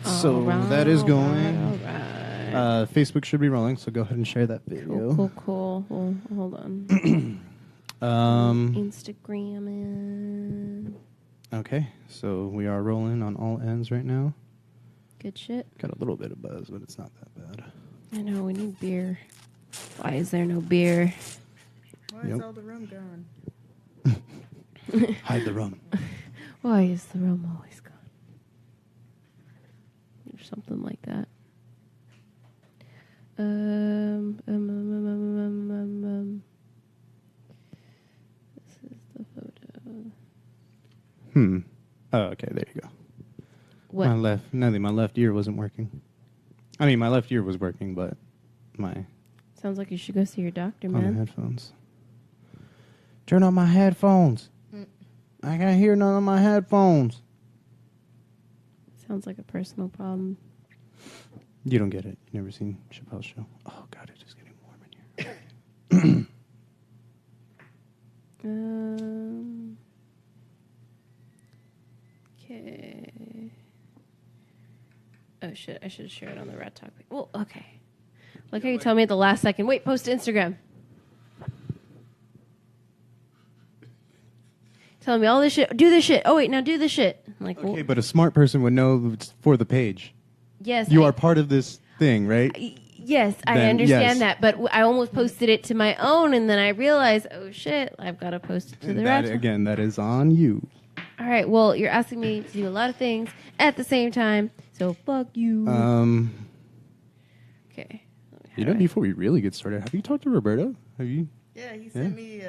So that is going. All right. Facebook should be rolling, so go ahead and share that video. Cool. Well, hold on. Instagram. Okay, so we are rolling on all ends right now. Good shit. Got a little bit of buzz, but it's not that bad. I know, we need beer. Why is there no beer? Why is all the rum gone? Hide the rum. Why is the rum always gone? Or something like that. This is the photo. Oh, okay, there you go. What? My left ear wasn't working. I mean, my left ear was working, but my Sounds like you should go see your doctor, on the man. headphones. Turn on my headphones. I can't hear none of my headphones. Sounds like a personal problem. You don't get it. You never seen Chappelle's show. Oh God, it is getting warm in here. Okay. Oh shit! I should share it on the Ratt Talk. Well, okay. Like how you tell me at the last second. Wait, post to Instagram. Telling me all this shit. Do this shit. Oh wait, now do this shit. I'm like, Okay, well, but a smart person would know it's for the page. yes, You are part of this thing, right? Yes, I Then, understand yes. that, but I almost posted it to my own, and then I realized, oh shit, I've got to post it to the That, Ratt. again, that is on you. All right, well, you're asking me to do a lot of things at the same time, so fuck you. Okay. You know, before we really get started, have you talked to Roberto? Have you? Yeah, he sent me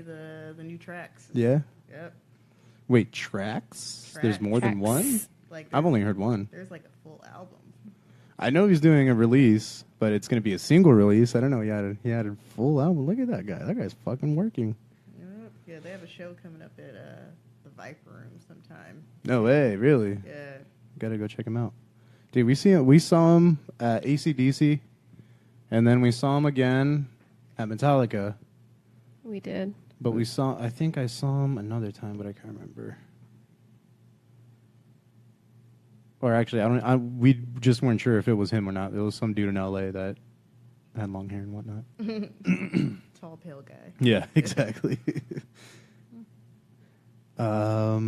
the new tracks. Yeah. Yep. Wait, tracks? There's more than one? Like I've only heard one. There's like a full album. I know he's doing a release, but it's going to be a single release. I don't know. He had a full album. Look at that guy. That guy's fucking working. Yep. Yeah, they have a show coming up at the Viper Room sometime. No way, really? Yeah. Gotta go check him out. Dude, we saw him at AC/DC, and then we saw him again at Metallica. We did. But I think I saw him another time, but I can't remember. Or actually, we just weren't sure if it was him or not. It was some dude in LA that had long hair and whatnot. Tall, pale guy. Yeah, exactly. All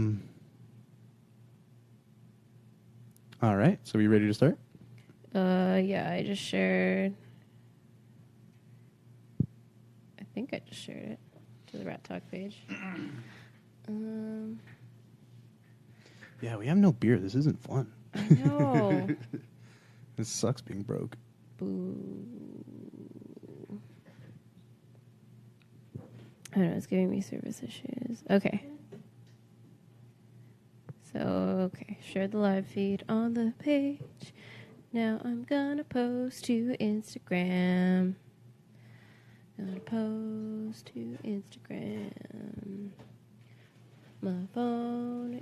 right, so are you ready to start? Yeah, I just shared. I think I just shared it to the Ratt Talk page. Yeah, we have no beer. This isn't fun. I know. This sucks being broke. Boo. I don't know, it's giving me service issues. Okay. So, share the live feed on the page. Now I'm gonna post to Instagram. My phone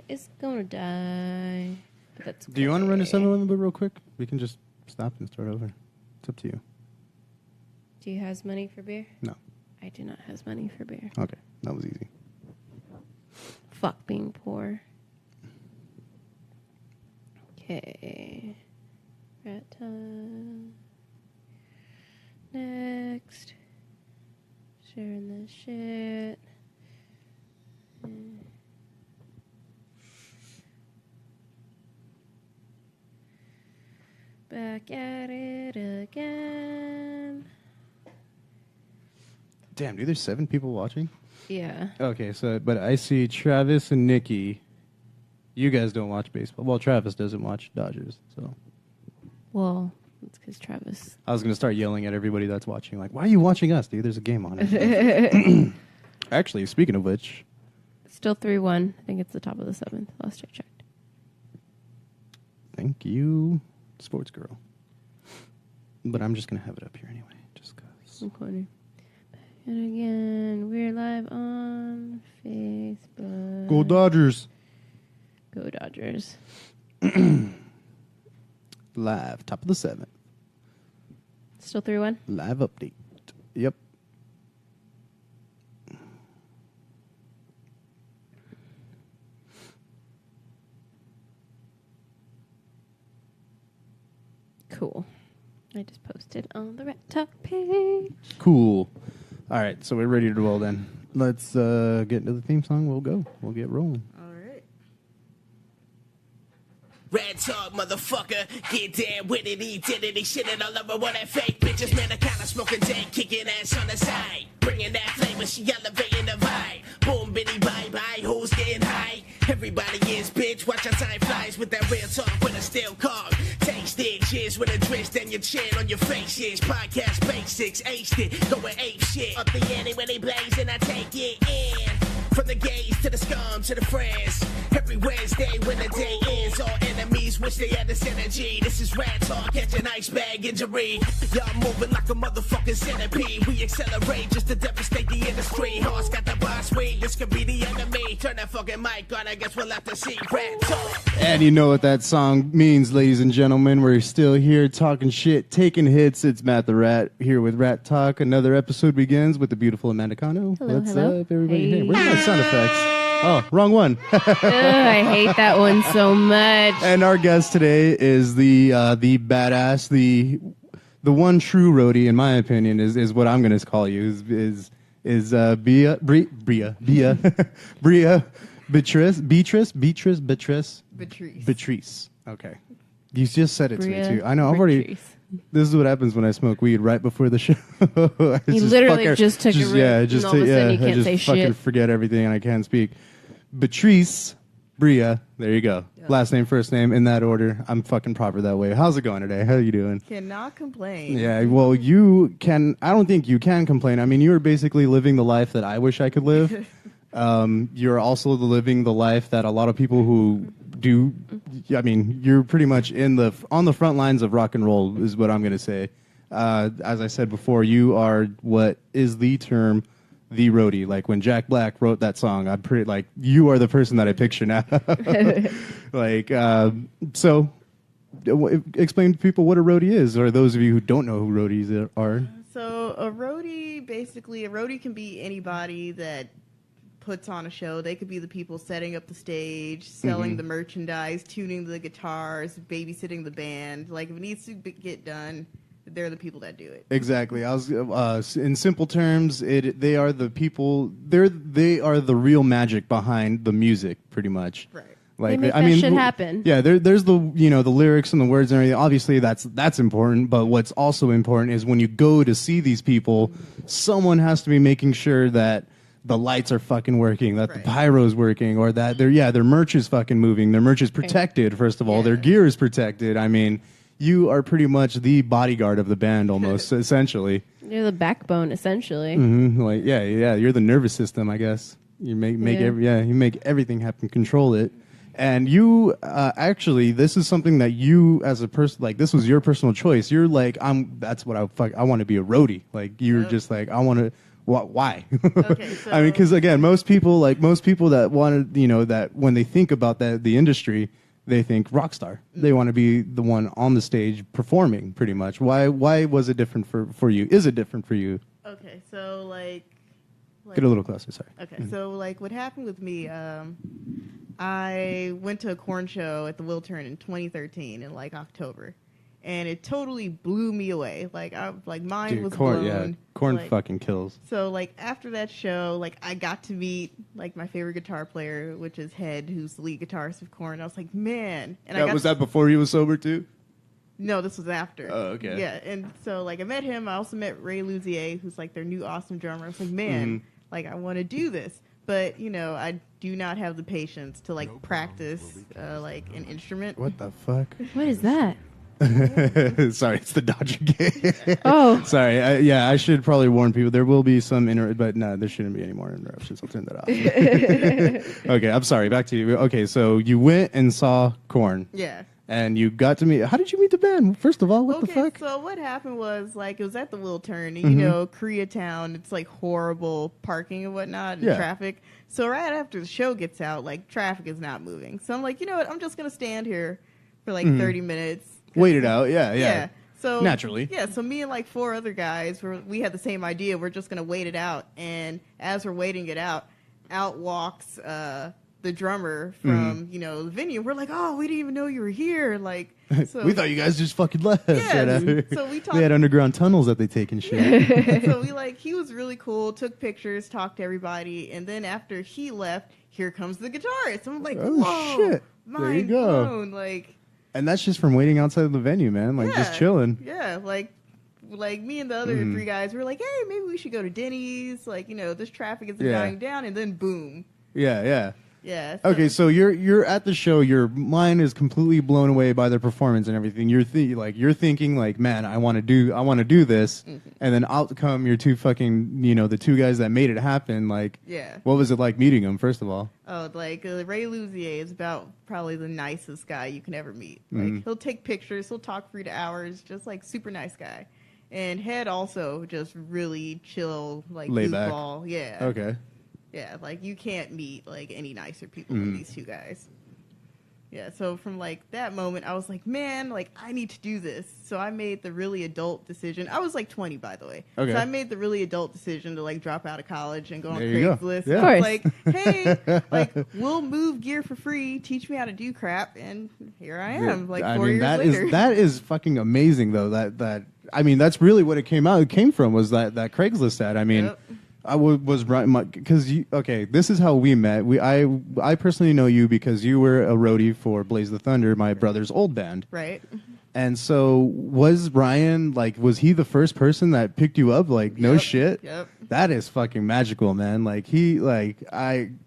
is gonna die. But that's okay. Do you want to run to 7-Eleven real quick? We can just stop and start over. It's up to you. Do you have money for beer? No. I do not have money for beer. Okay, that was easy. Fuck being poor. Okay. Ratt time. Next. Sharing this shit. Back at it again. Damn, dude, there's 7 people watching? Yeah. Okay, but I see Travis and Nikki. You guys don't watch baseball. Well, Travis doesn't watch Dodgers, so. Well, it's because Travis. I was going to start yelling at everybody that's watching, like, why are you watching us, dude? There's a game on it. Actually, speaking of which. Still 3-1. I think it's the top of the 7th. Last I checked. Thank you, sports girl. But I'm just going to have it up here anyway, just because. Recording. And again, we're live on Facebook. Go Dodgers. Go Dodgers. Live, top of the 7th. Still 3-1? Live update. Yep. Cool. I just posted on the Rat Talk page. Cool. All right, so we're ready to roll then. Let's get into the theme song. We'll go. We'll get rolling. All right. Red talk, motherfucker, get down with it, identity, shitting all over what that fake bitches, man, I kinda smoking dank, kicking ass on the side, bringing that flavor, she elevating the vibe, boom, bitty, bye-bye, who's getting high, everybody is, bitch, watch how time flies with that real talk with a steel card, taste it, cheers with a twist, then your chin on your faces, podcast basics, aced it, going ape shit, up the ante when they blaze, and I take it in. From the gays to the scum to the friends. Every Wednesday when the day ends, all enemies wish they had this energy. This is Rat Talk, catch an ice bag injury. Y'all moving like a motherfucking centipede. We accelerate just to devastate the industry. Horse got the boss swing, this could be the enemy. Turn that fucking mic on, I guess we'll have to see. Rat Talk. And you know what that song means, ladies and gentlemen. We're still here talking shit, taking hits. It's Matt the Rat here with Rat Talk. Another episode begins with the beautiful Amanda Cano. Hello, What's hello. up, everybody? Hey. Hey, where's my sound effects? Oh, wrong one. Ugh, I hate that one so much. And our guest today is the badass, the one true roadie, in my opinion, is what I'm going to call you. Is Bria Betrice. Betrice. Okay. You just said it to me too. I know. I've already. Betrice. This is what happens when I smoke weed right before the show. You literally just took a rip, and all of a sudden you can't I just say fucking shit. forget everything and I can't speak. Betrice, Bria, there you go. Yep. Last name, first name, in that order. I'm fucking proper that way. How's it going today? How you doing? Cannot complain. Yeah, well, you can. I don't think you can complain. I mean, you are basically living the life that I wish I could live. You're also living the life that a lot of people who do. I mean, you're pretty much on the front lines of rock and roll, is what I'm going to say. As I said before, you are what is the term, the roadie. Like when Jack Black wrote that song, I'm pretty like you are the person that I picture now. Like, so explain to people what a roadie is, or those of you who don't know who roadies are. So a roadie can be anybody that puts on a show. They could be the people setting up the stage, selling the merchandise, tuning the guitars, babysitting the band. Like if it needs to get done, they're the people that do it. Exactly. I was in simple terms, they are the people. They are the real magic behind the music, pretty much. Right. They make that shit happen. Yeah, there's the the lyrics and the words and everything. Obviously, that's important. But what's also important is when you go to see these people, someone has to be making sure that the lights are fucking working, that the pyro's working, or that their merch is fucking moving. Their merch is protected. First of all, their gear is protected. I mean, you are pretty much the bodyguard of the band, almost essentially. You're the backbone, essentially. Like you're the nervous system, I guess. You make everything happen, control it. And you actually, this is something that you as a person, like this was your personal choice. You're like, that's what I want to be a roadie. Like you're just like, I want to. Why? Okay, so I mean, because again, most people that want to, that when they think about the industry, they think rock star. They want to be the one on the stage performing, pretty much. Why was it different for you? Is it different for you? Okay, so like Get a little closer, sorry. Okay, so like what happened with me, I went to a corn show at the Wiltern in 2013 in like October, and it totally blew me away. Like mine was corn, blown. yeah, corn like, fucking kills. So like after that show, like I got to meet like my favorite guitar player, which is Head, who's the lead guitarist of Korn. I was like, man, and Was that before you was sober too? No, this was after. Oh, okay. Yeah, and so like I met him. I also met Ray Luzier, who's like their new awesome drummer. I was like, man, like I want to do this, but I do not have the patience to like practice like an instrument. What the fuck? What is that? Sorry, it's the Dodger game. Oh. Sorry. I should probably warn people. There will be some but no, there shouldn't be any more interruptions. I'll turn that off. Okay, I'm sorry. Back to you. Okay, so you went and saw Korn. Yeah. And you got to meet. How did you meet the band? First of all, what the fuck? So what happened was like it was at the Wiltern, and Koreatown. It's like horrible parking and whatnot and traffic. So right after the show gets out, like traffic is not moving. So I'm like, you know what? I'm just gonna stand here for like 30 minutes. Wait it out. Yeah. So naturally. Yeah. So me and like 4 other guys, we had the same idea. We're just gonna wait it out. And as we're waiting it out walks the drummer from the venue. We're like, oh, we didn't even know you were here. Like, so we thought you guys just fucking left. Yeah, so we talked. They had underground tunnels that they take and shit. So he was really cool. Took pictures, talked to everybody, and then after he left, here comes the guitarist. I'm like, oh whoa, shit, there you mind go. blown. Like, and that's just from waiting outside of the venue, man. Like just chilling. Yeah, like me and the other three guys were like, hey, maybe we should go to Denny's. Like, this traffic is dying down, and then boom. Yeah. Yeah. Okay, so you're at the show. Your mind is completely blown away by their performance and everything. You're thinking like, man, I want to do this, and then out come your two fucking, the two guys that made it happen. Like, what was it like meeting them? First of all, Ray Luzier is about probably the nicest guy you can ever meet. Like, he'll take pictures, he'll talk for you to hours, just like super nice guy. And Head also just really chill, like lay back. goofball. Yeah. Okay. Yeah, like you can't meet like any nicer people than these two guys. Yeah, so from like that moment, I was like, man, like I need to do this. So I made the really adult decision. I was like 20, by the way. Okay. So I made the really adult decision to like drop out of college and go on There you go. Craigslist. Yeah. I was like, hey, like we'll move gear for free, teach me how to do crap, and here I am. Like 4 years later. That is fucking amazing though. That's really what it came out. It came from was that Craigslist ad. I mean. Yep. I was right because this is how we met. I personally know you because you were a roadie for Blaze the Thunder, my brother's old band. Right. And so was Ryan, like, was he the first person that picked you up? Like, no shit? Yep. That is fucking magical, man. Like, I'm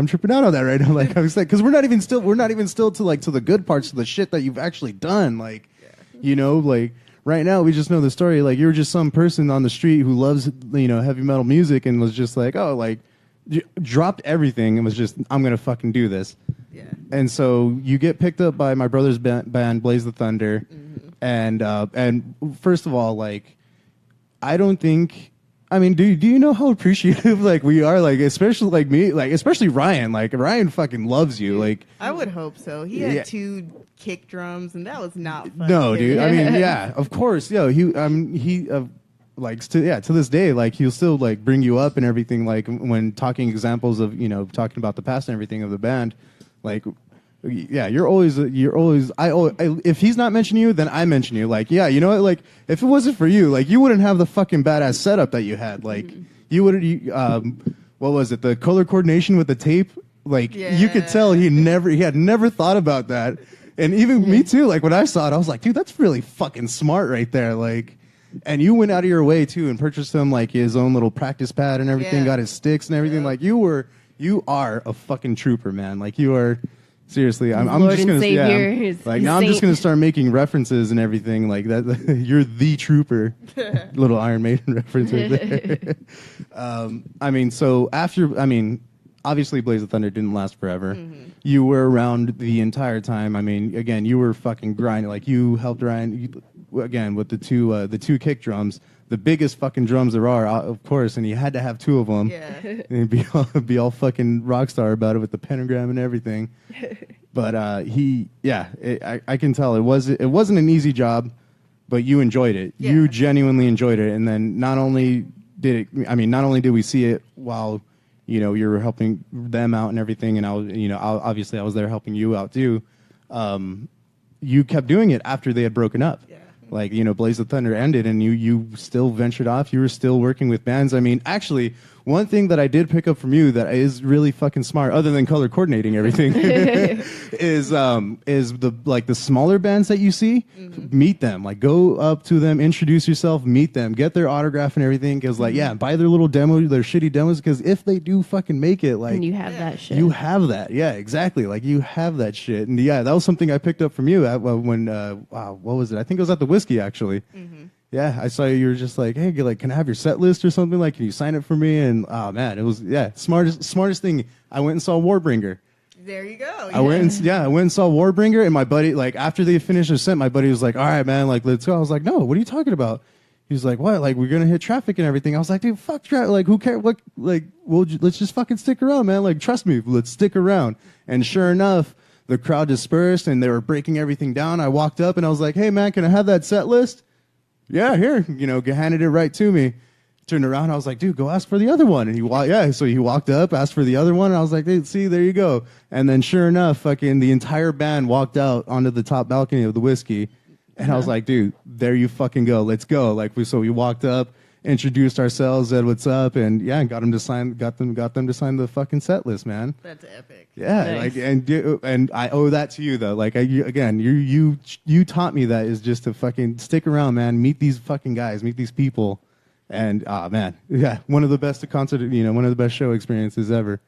tripping out on that right now. Like I was like, because we're not even still to the good parts of the shit that you've actually done. Like, like. Right now, we just know the story. Like, you were just some person on the street who loves, heavy metal music and was just like, dropped everything and was just, I'm going to fucking do this. Yeah. And so you get picked up by my brother's band, Blaze the Thunder. And first of all, like, I don't think, do you know how appreciative, like, we are? Like, especially, like, me, like, especially Ryan. Like, Ryan fucking loves you. Like, I would hope so. He had 2 kick drums, and that was not fun. No, dude. Of course. To this day, like, he'll still, like, bring you up and everything, like, when talking examples of, talking about the past and everything of the band. Like, you're always, if he's not mentioning you, then I mention you. Like, you know what? Like, if it wasn't for you, like, you wouldn't have the fucking badass setup that you had. Like, you would, what was it? The color coordination with the tape? Like, you could tell he had never thought about that. And even me too, like when I saw it, I was like, dude, that's really fucking smart right there. Like, and you went out of your way too and purchased him like his own little practice pad and everything, got his sticks and everything. Like you are a fucking trooper, man. Like you are, seriously, I'm just going to, now I'm just going to start making references and everything like that. You're the trooper. Little Iron Maiden reference right there. Obviously, Blaze of Thunder didn't last forever. You were around the entire time. Again, you were fucking grinding. Like, you helped Ryan, again, with the two kick drums. The biggest fucking drums there are, of course, and you had to have 2 of them. Yeah. And be all fucking rock star about it with the pentagram and everything. But I can tell it wasn't an easy job, but you enjoyed it. Yeah. You genuinely enjoyed it. And then not only did we see it while you were helping them out and everything, and I was, obviously I was there helping you out too. You kept doing it after they had broken up. Yeah. Like, Blaze of Thunder ended, and you still ventured off. You were still working with bands. Actually, one thing that I did pick up from you that is really fucking smart, other than color coordinating everything, is the smaller bands that you see, meet them. Like, go up to them, introduce yourself, meet them, get their autograph and everything. Because buy their little demo, their shitty demos. Because if they do fucking make it, like, and you have that shit. You have that, yeah, exactly. Like, you have that shit, and that was something I picked up from you when what was it? I think it was at the Whiskey actually. Yeah, I saw you were just like, hey, can I have your set list or something? Like, can you sign it for me? And oh man, it was smartest thing. I went and saw Warbringer. There you go. I went and saw Warbringer, and my buddy, like, after they finished their set, my buddy was like, all right, man, like, let's go. I was like, no, what are you talking about? He was like, what? Like, we're gonna hit traffic and everything. I was like, dude, fuck traffic. Like, who cares? What? Like, let's just fucking stick around, man. Like, trust me, let's stick around. And sure enough, the crowd dispersed and they were breaking everything down. I walked up and I was like, hey man, can I have that set list? Yeah, here, handed it right to me. Turned around, I was like, dude, go ask for the other one. And so he walked up, asked for the other one, and I was like, hey, see, there you go. And then sure enough, fucking the entire band walked out onto the top balcony of the Whiskey. And I was like, dude, there you fucking go. Let's go. Like so we walked up, introduced ourselves, said what's up, and got them to sign the fucking set list, man. That's epic. Yeah, Nice. and I owe that to you though. Like you taught me that is just to fucking stick around, man. Meet these fucking guys, meet these people. And man, yeah, one of the best concert, one of the best show experiences ever.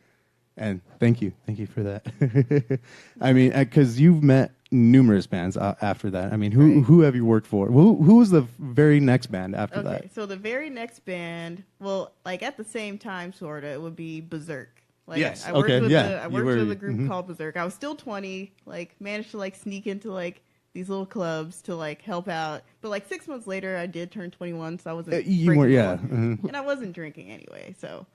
And thank you for that. I mean, because you've met numerous bands after that. I mean, who have you worked for? Who was the very next band after that? Okay, so the very next band, well, like at the same time, sorta, it would be Berserk. Like, Yes. I worked Okay. with Yeah. I worked with a group called Berserk. I was still 20. Like, managed to like sneak into like these little clubs to like help out. But like 6 months later, I did turn 21, so I wasn't. You were, breaking the yeah. law. Mhm. And I wasn't drinking anyway, so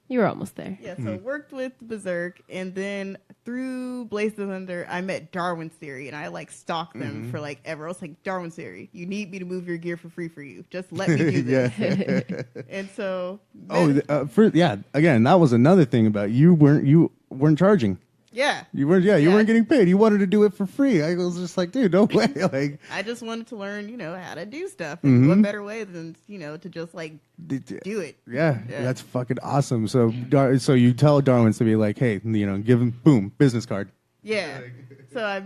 You were almost there. yeah, so worked with Berserk, and then through Blaze the Thunder, I met Darwin's Theory, and I like stalked them for like ever. I was like, Darwin's Theory, you need me to move your gear for free for you. Just let me do this. And so, Again, that was another thing about you weren't charging. yeah, You weren't getting paid. You wanted to do it for free. I was just like, dude, no way. Like, I just wanted to learn, how to do stuff. And what better way than, to just like do it. yeah, that's fucking awesome. So, so you tell Darwin's to be like, hey, give him, boom, business card. Yeah. So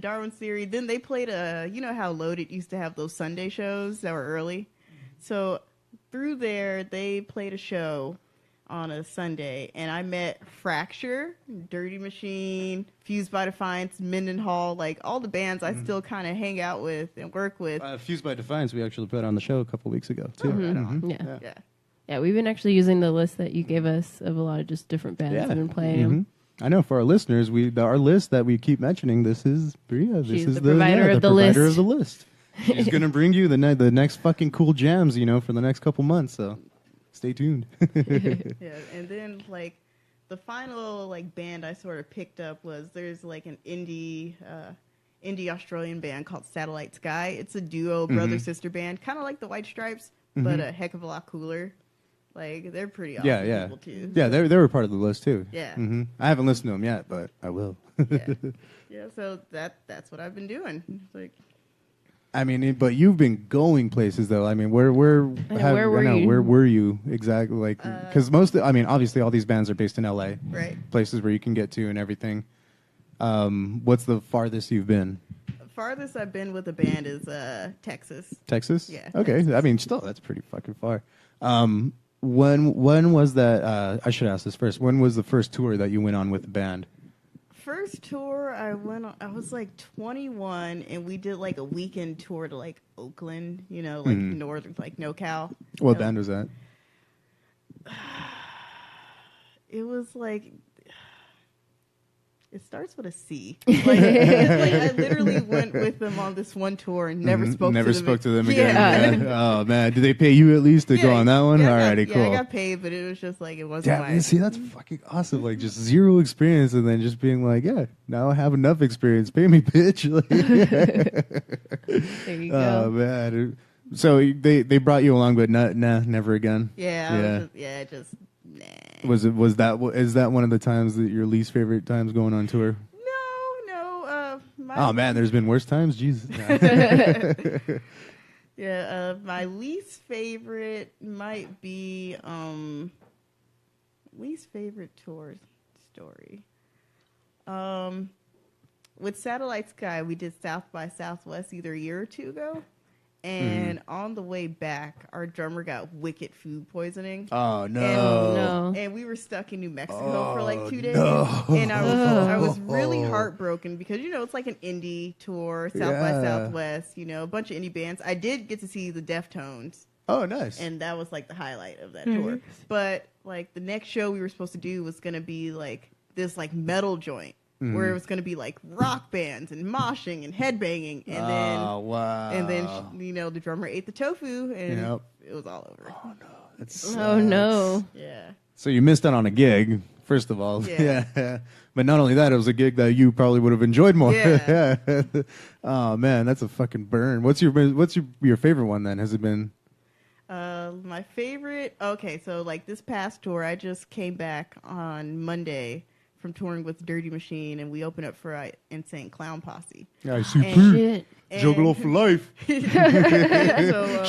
Darwin's Theory. Then they played how Loaded used to have those Sunday shows that were early. So through there, they played a show on a Sunday, and I met Fracture, Dirty Machine, Fused by Defiance, Mendenhall, like all the bands I still kind of hang out with and work with. Fused by Defiance, we actually put on the show a couple weeks ago, too. Yeah. Yeah. We've been actually using the list that you gave us of a lot of just different bands that have been playing them. I know for our listeners, our list that we keep mentioning, this is Bria. She's This is the provider of the provider list. of the list. She's going to bring you the next fucking cool jams, for the next couple months, so stay tuned. Yeah, and then like the final like band I sort of picked up was there's like an indie Australian band called Satellite Sky. It's a duo brother sister band, kind of like the White Stripes, but a heck of a lot cooler. Like they're pretty awesome people too. Yeah, they were part of the list too. Yeah. I haven't listened to them yet, but I will. Yeah. So that's what I've been doing. Like, I mean, but you've been going places though. I mean, where were you exactly? Like, because obviously all these bands are based in LA, right. places where you can get to and everything. What's the farthest you've been? Farthest I've been with a band is Texas. Texas? Yeah. Okay. Texas. I mean, still, that's pretty fucking far. When was that? I should ask this first. When was the first tour that you went on with the band? First tour I went on, I was like 21, and we did like a weekend tour to like Oakland, like northern, like NoCal. What band was that? It was like, it starts with a C. Like I literally went with them on this one tour and never spoke to them again. Yeah. Oh man, did they pay you at least to go on that one? Yeah, Alrighty, cool. Yeah, I got paid, but it was just like it wasn't. Yeah, see, that's fucking awesome. Like just zero experience, and then just being like, yeah, now I have enough experience. Pay me, bitch. There you Oh go. man. So they brought you along, but never again. Yeah, just nah. Is that one of the times that your least favorite times going on tour? No. Oh man, there's been worse times. Jesus. Yeah, my least favorite might be least favorite tour story. With Satellite Sky, we did South by Southwest either a year or two ago. And on the way back, our drummer got wicked food poisoning. Oh no! No. And we were stuck in New Mexico for like 2 days. No. And I was really heartbroken because it's like an indie tour, South by Southwest. A bunch of indie bands. I did get to see the Deftones. Oh, nice. And that was like the highlight of that tour. But like the next show we were supposed to do was going to be like this like metal joint. Where it was going to be like rock bands and moshing and headbanging, and then the drummer ate the tofu and it was all over. Oh no! Oh no! Yeah. So you missed out on a gig, first of all. Yeah. But not only that, it was a gig that you probably would have enjoyed more. Yeah. Oh man, that's a fucking burn. What's your favorite one then? Has it been? My favorite. Okay, so like this past tour, I just came back on Monday from touring with Dirty Machine, and we opened up for Insane Clown Posse. ICP. Shit. Juggalo for life. So,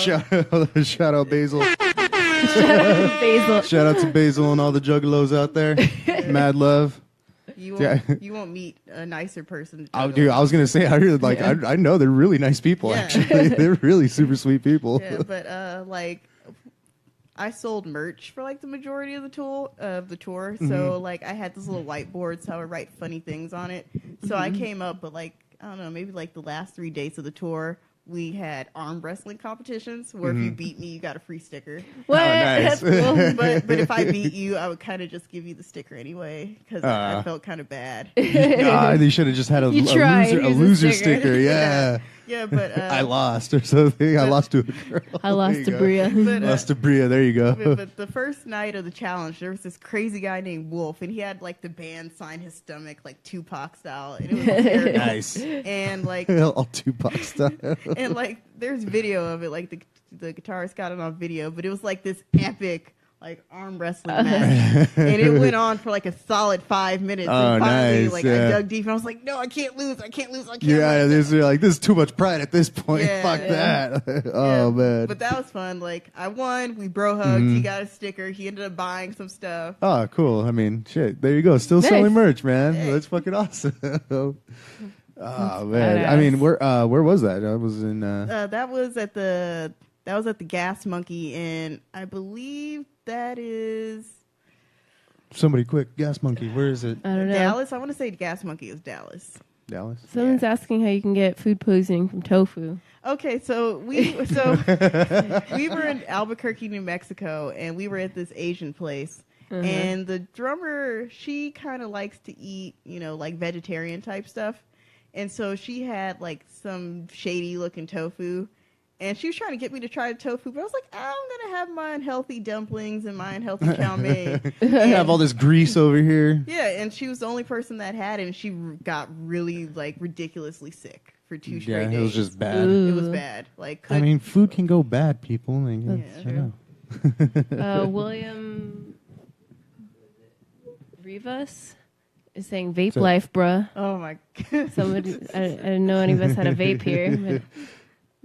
Shout out Basil. Basil. Shout out to Basil and all the juggalos out there. Mad love. you won't meet a nicer person. to Oh, juggle dude, I was with. gonna say, I really like. I know they're really nice people. Yeah. Actually, they're really super sweet people. Yeah, but like I sold merch for like the majority of the tour. So like I had this little whiteboard, so I would write funny things on it. So I came up with like, I don't know, maybe like the last 3 days of the tour, we had arm wrestling competitions where if you beat me, you got a free sticker. What? nice. That's cool. But if I beat you, I would kind of just give you the sticker anyway because I felt kind of bad. Nah, they should have just had a You tried. loser, a Here's a loser sticker. sticker. Yeah. Yeah, but I lost or something. I lost to a girl. I lost There to you go. Bria. but, Lost to Bria. There you go. but the first night of the challenge, there was this crazy guy named Wolf, and he had like the band sign his stomach like Tupac style, and it was hysterical. Nice. And like All Tupac style. and like there's video of it, like the guitarist got it on video, but it was like this epic like arm wrestling match, and it went on for like a solid 5 minutes. Oh, and finally, nice, like yeah. I dug deep, and I was like, no, I can't lose, I can't lose, I can't. Yeah, lose. this is too much pride at this point. Yeah. Fuck Yeah. that. Oh Yeah, man. But that was fun. Like I won, we bro hugged. He got a sticker. He ended up buying some stuff. Oh, cool. I mean, shit. There you go. Still Nice. selling merch, man. Hey. That's fucking awesome. Oh man. badass. I mean, where was that? I was in. That was at the Gas Monkey, and I believe that is Somebody quick, Gas Monkey. Where is it? I don't know. Dallas. I want to say Gas Monkey is Dallas. Dallas. Someone's asking how you can get food poisoning from tofu. Okay, so we were in Albuquerque, New Mexico, and we were at this Asian place. And the drummer, she kind of likes to eat, like vegetarian type stuff. And so she had like some shady looking tofu. And she was trying to get me to try the tofu, but I was like, I'm going to have my unhealthy dumplings and my unhealthy chow mein. I have all this grease over here. Yeah, and she was the only person that had it, and she got really, like, ridiculously sick for 2 straight Yeah, days. it was just bad. It was bad. Like, I mean, food can go bad, people. Like, That's I know. William Rivas is saying vape life, bruh. oh my God. Somebody, I didn't know any of us had a vape here. But,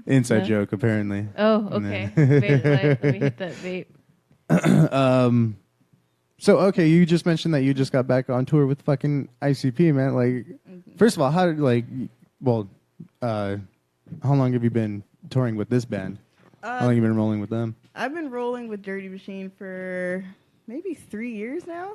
Inside No? joke, apparently. oh, okay. Vape life. Let me hit that vape. So, okay, you just mentioned that you just got back on tour with fucking ICP, man. Like, first of all, how long have you been touring with this band? How long have you been rolling with them? I've been rolling with Dirty Machine for maybe 3 years now.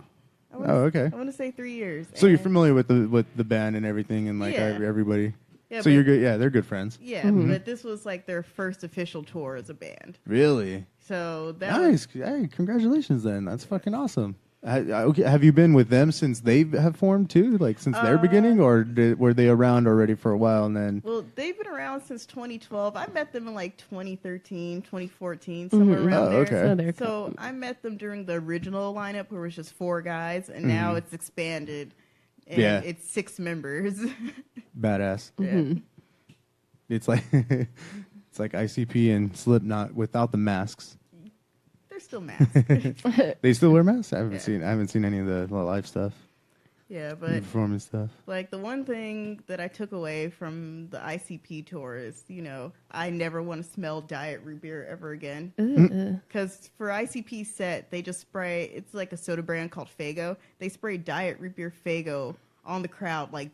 I Okay. want to say 3 years. So you're And- familiar with the band and everything, and like Yeah. everybody. Yeah, So but- you're good. Yeah, they're good friends. Yeah, but this was like their first official tour as a band. Really So that was, nice. Hey, congratulations, then. That's fucking awesome. Okay, have you been with them since they have formed too? Like since their beginning, or were they around already for a while and then? well, they've been around since 2012. I met them in like 2013, 2014, somewhere around there. okay. So they're So I met them during the original lineup where it was just 4 guys, and now it's expanded. And Yeah. it's 6 members. Badass. Yeah. It's like it's like ICP and Slipknot without the masks. They're still masked. They still wear masks. I haven't Yeah. seen any of the live stuff, Yeah, the but performance stuff. like the one thing that I took away from the ICP tour is, I never want to smell Diet root beer ever again. Because for ICP set, they just spray, it's like a soda brand called Faygo. They spray Diet root beer Faygo on the crowd, like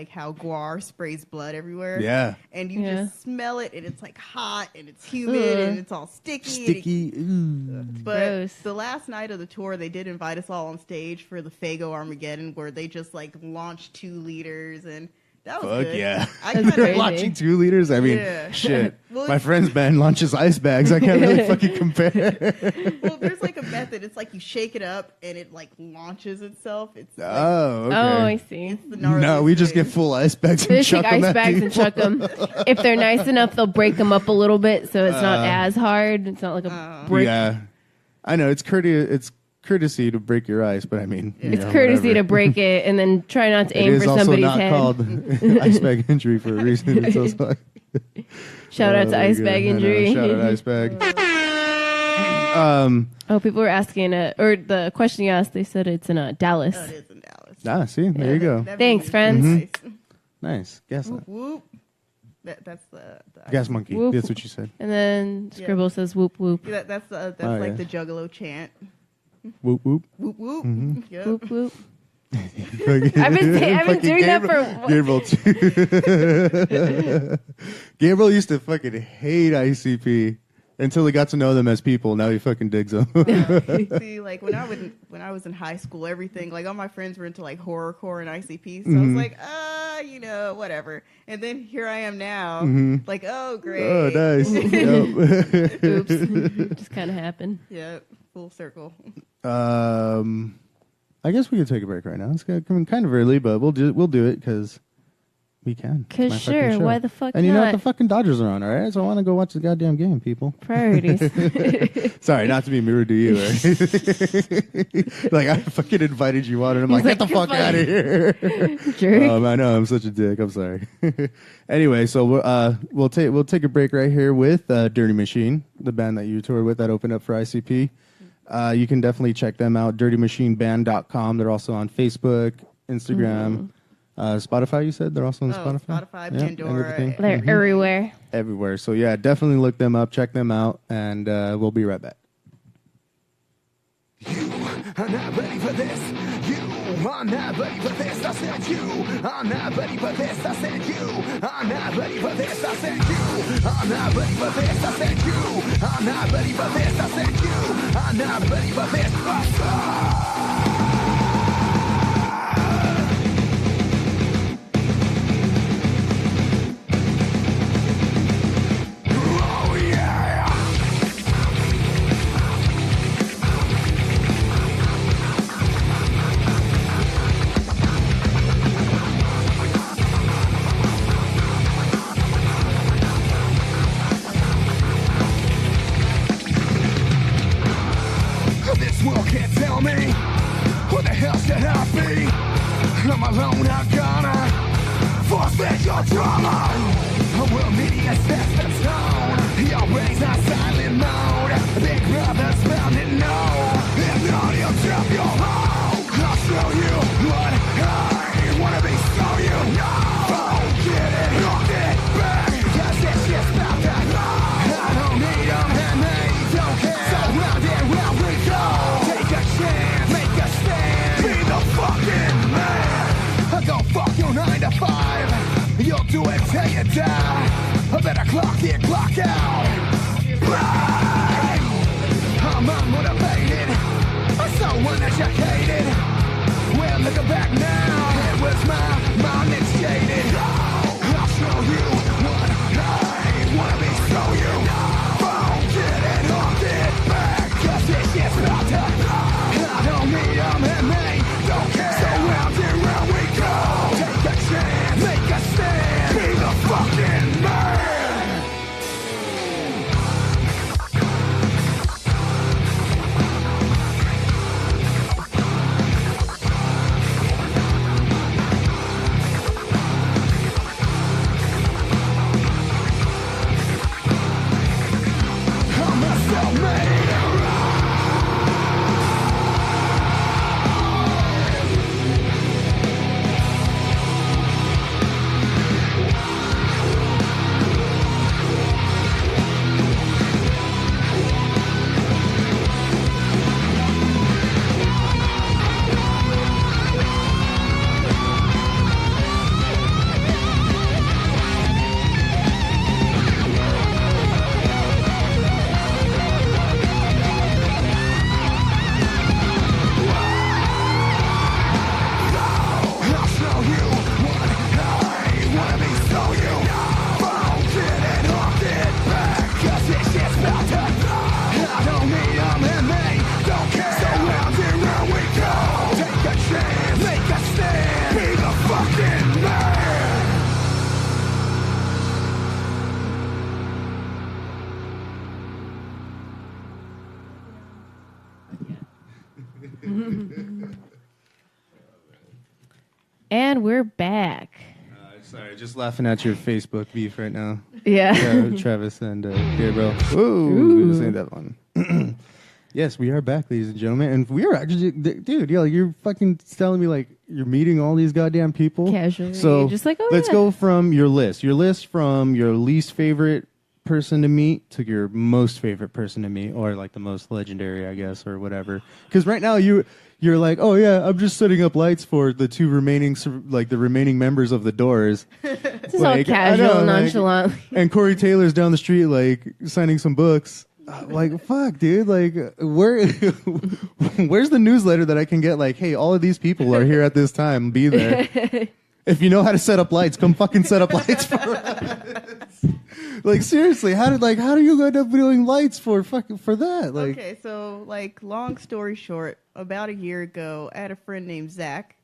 how Guar sprays blood everywhere. Yeah. And you Yeah. just smell it, and it's like hot, and it's humid, and it's all sticky. and it- Sticky. Ooh. But Gross. the last night of the tour, they did invite us all on stage for the Faygo Armageddon, where they just like launched 2 liters, and that was Fuck good. yeah. I That's kind crazy. of Launching 2 liters. I mean, Yeah. shit. Well, My friend's band launches ice bags. I can't really fucking compare. well, there's like a method. It's like you shake it up, and it like launches itself. It's like, Oh, okay. Oh, I see. it's the No, gnarliest we just thing. get full ice bags They and just take chuck them ice at bags and people. chuck them. If they're nice enough, they'll break them up a little bit, so it's not as hard. It's not like a brick. Yeah, I know it's courtesy to break your ice, but I mean, you It's know, courtesy whatever. to break it and then try not to It aim is for also somebody's not head. called ice bag injury for a reason. It's also Shout out to Oh, ice good. bag I know. injury. Shout out ice bag. Oh, people were asking, or the question you asked, they said it's in Dallas. Oh, it is in Dallas. Ah, see, there you go. That Thanks, means friends. nice. Nice. Guess Whoop, that. whoop. That's the Gas monkey. Whoop. That's what you said. And then Scribble says whoop whoop. That's Oh, like yeah. the Juggalo chant. Whoop whoop. Whoop whoop. Yep. Whoop whoop. I've been doing that for- Gabriel too. Gabriel used to fucking hate ICP until he got to know them as people. Now he fucking digs them. See, like when I was in high school, everything like all my friends were into like horrorcore and ICP, so I was like, whatever. And then here I am now, like, oh great, Oh, nice. Yep. Oops. Just kind of happened. Yep, full circle. I guess we could take a break right now. It's coming kind of early, but we'll do it because we can. It's 'Cause my fucking sure, show. why the fuck And you know what? not? The fucking Dodgers are on, all right? So I want to go watch the goddamn game, people. Priorities. Sorry, not to be rude to you. Right? Like, I fucking invited you on, and I'm He's like, get the like, fuck "You're out of here. Jerk. I know, I'm such a dick. I'm sorry. Anyway, so we'll take a break right here with Dirty Machine, the band that you toured with that opened up for ICP. You can definitely check them out, dirtymachineband.com. They're also on Facebook, Instagram, Spotify, you said? They're also on Spotify? Spotify, Yeah, and Pandora. everything. They're everywhere. Everywhere. So, yeah, definitely look them up, check them out, and we'll be right back. You are not ready for this. You are not ready for this. I said you are not ready for this. I said you are not ready for this. I said you are not ready for this. I said you are not ready for this. I said you are not ready for this. Oh yeah. This world can't tell me who the hell should I be. I'm alone, I'm gonna force your drama. I will meet you set the tone. Your brains are silent mode. Big brother's bound to know. If not, you'll drop your hole. I'll show you what I wanna be. So you don't get it, look it back. 'Cause this shit's about that. I don't need them and they don't care. So round and round we go. Take a chance, make a stand. Be the fucking man. Don't fuck your 9 to 5. You'll do it till you die. I better clock in, clock out. Bang! I'm unmotivated. I'm so uneducated. Well, looking back now, it was my mind that's jaded. I'll show you what I wanna be. So you won't get it, hold it back. 'Cause this shit's about to. I don't need them and they don't care. So round and round we go. Take a chance, make a stand. Be the fucking man. I'm a self-made I'll show you what I wanna be. So you won't get it, hold it back. 'Cause this shit's about to. I don't need them and they don't care. So round and round we go. Take a chance, make a stand. Be the fucking man. And we're back. Sorry, just laughing at your Facebook beef right now. Yeah. Yeah, Travis and Gabriel. Ooh, we just ain't that one. Yes, we are back, ladies and gentlemen, and we are actually, dude. Yeah, you're fucking telling me like you're meeting all these goddamn people Casually, So just like, oh, let's yeah. go from your list from your least favorite person to meet to your most favorite person to meet, or like the most legendary, I guess, or whatever. Because right now you're like, oh yeah, I'm just setting up lights for the two remaining, like the remaining members of the Doors. This is all casual, nonchalant. And Corey Taylor's down the street, like signing some books. Like, fuck, dude. Like, where's the newsletter that I can get? Like, hey, all of these people are here at this time. Be there. If you know how to set up lights, come fucking set up lights for us. Like, seriously, how do you end up doing lights for that? Like, okay, so like, long story short, about a year ago, I had a friend named Zach.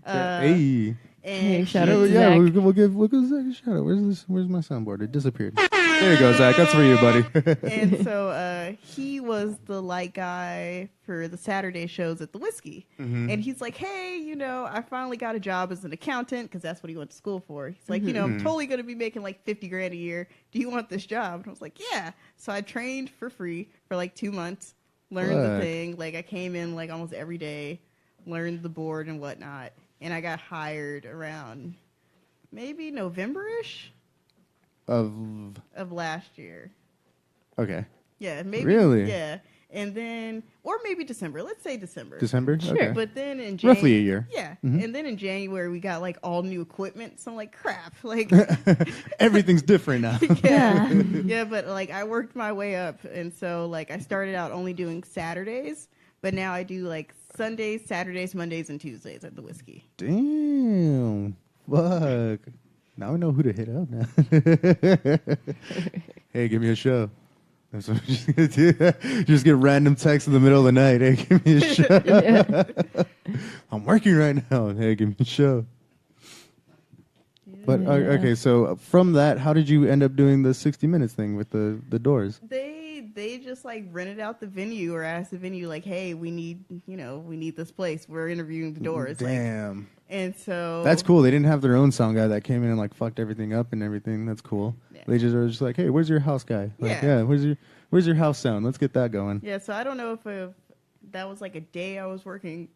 hey. And shout out to Yeah, Zach. we'll give Zach a shout out. Where's my soundboard? It disappeared. There you go, Zach. That's for you, buddy. And so he was the light guy for the Saturday shows at the Whiskey. Mm-hmm. And he's like, hey, I finally got a job as an accountant because that's what he went to school for. He's like, I'm totally going to be making like $50,000 a year. Do you want this job? And I was like, yeah. So I trained for free for like 2 months, learned the thing. Like I came in like almost every day, learned the board and whatnot. And I got hired around maybe November-ish Of last year. okay. Yeah, maybe. Really? Yeah. And then, or maybe December. Let's say December. December? Sure. Okay. But then in Roughly a year. Yeah. Mhm. And then in January, we got like all new equipment. So I'm like, crap. Like, Everything's different now. yeah. Yeah, but like I worked my way up. And so like I started out only doing Saturdays, but now I do like Sundays, Saturdays, Mondays, and Tuesdays at the Whiskey. Damn. Fuck. Now I know who to hit up now. Hey, give me a show. That's what I'm just gonna do. Just get random texts in the middle of the night. Hey, give me a show. I'm working right now. Hey, give me a show. But okay, so from that, how did you end up doing the 60 Minutes thing with the Doors? They just like rented out the venue or asked the venue like, hey, we need this place. We're interviewing the Doors. Damn. Like, and so That's cool. They didn't have their own sound guy that came in and like fucked everything up and everything. That's cool. Yeah. They just were just like, hey, where's your house guy? Like, Yeah. where's your house sound? Let's get that going. Yeah, so I don't know if that was like a day I was working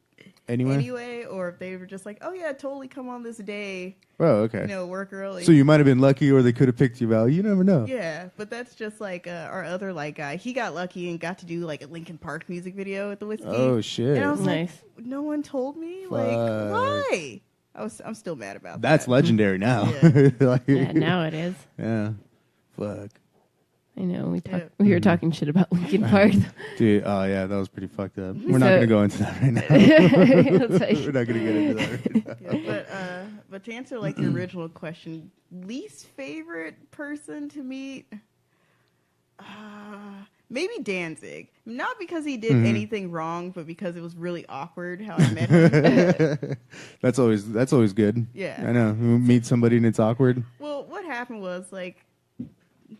Anyway. or if they were just like, oh yeah, totally come on this day, Oh, okay. work early. So you might have been lucky, or they could have picked you out. You never know. Yeah, but that's just like our other light guy. He got lucky and got to do like a Linkin Park music video at the Whiskey. Oh shit! And I was Nice. like, no one told me. Like, Fuck. why? I'm still mad about That's that. legendary now. Yeah. Like, Yeah, now it is. yeah. Fuck. I know. Yeah. We were talking shit about Linkin Park. Dude, oh yeah, that was pretty fucked up. We're not So- gonna go into that right now. That's right. We're not gonna get into that right now. Yeah, but to answer like the original question, least favorite person to meet, maybe Danzig. Not because he did anything wrong, but because it was really awkward how I met him. That's always good. Yeah. I know. You meet somebody and it's awkward. Well, what happened was like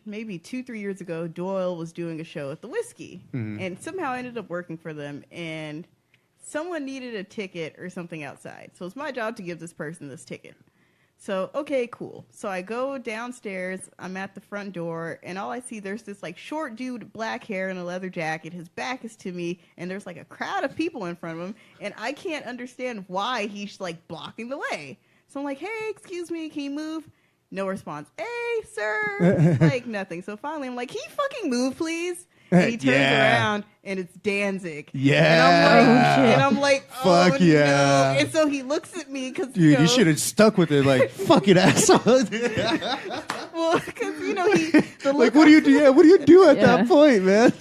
maybe 2-3 years ago, Doyle was doing a show at the Whiskey, and somehow I ended up working for them, and someone needed a ticket or something outside. So it's my job to give this person this ticket. So, okay, cool. So I go downstairs, I'm at the front door, and all I see, there's this like short dude, black hair and a leather jacket. His back is to me, and there's like a crowd of people in front of him, and I can't understand why he's like blocking the way. So I'm like, hey, excuse me, can you move? No response. Hey, sir. Like nothing. So finally I'm like, can you fucking move, please? And he turns Yeah. around and it's Danzig. Yeah. And I'm like, oh, Fuck yeah. no. And so he looks at me because Dude, you should have stuck with it. Like, fucking asshole. well, because he the Like, look what do you do? Yeah, what do you do at Yeah. that point, man?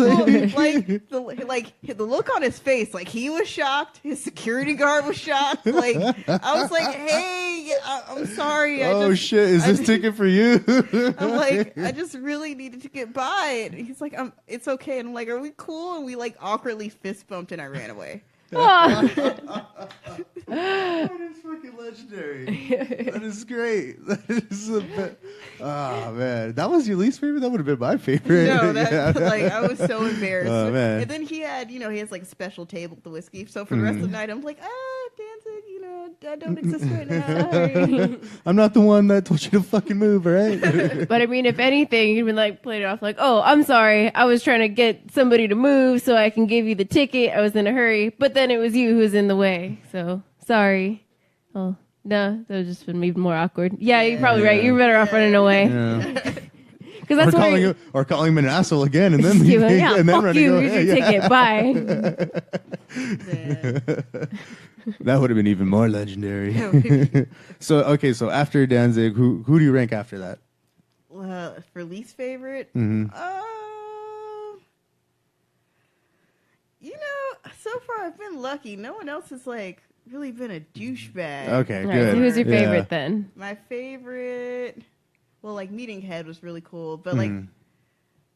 like the look on his face, like he was shocked. His security guard was shocked. Like I was like, hey, I'm sorry. Oh shit! Is this ticket for you? I'm like, I just really needed to get by. And he's like, it's okay. And I'm like, are we cool? And we like awkwardly fist bumped and I ran away. That is fucking legendary. That is great. That is oh man, that was your least favorite. That would have been my favorite. No, that Yeah. like I was so embarrassed. Oh, man. And then he had, he has like a special table at the Whiskey. So for the rest of the night, I'm like, Danzig, you know, I don't exist right now. Sorry. I'm not the one that told you to fucking move, all right? But I mean, if anything, you'd been like played it off like, "Oh, I'm sorry. I was trying to get somebody to move so I can give you the ticket. I was in a hurry, but then it was you who was in the way. So sorry." Oh no, that would just been even more awkward. Yeah, you're probably right. You're better off running away. Yeah. Because that's Or calling him an asshole again, and then yeah, and then fuck running you. away. Here's your ticket. Bye. That would have been even more legendary. So after Danzig, who do you rank after that? For least favorite, Mm-hmm. you know, so far I've been lucky. No one else has like really been a douchebag. Okay, All right, good. so who's your Yeah. favorite then? My favorite, well, like Meeting Head was really cool, but like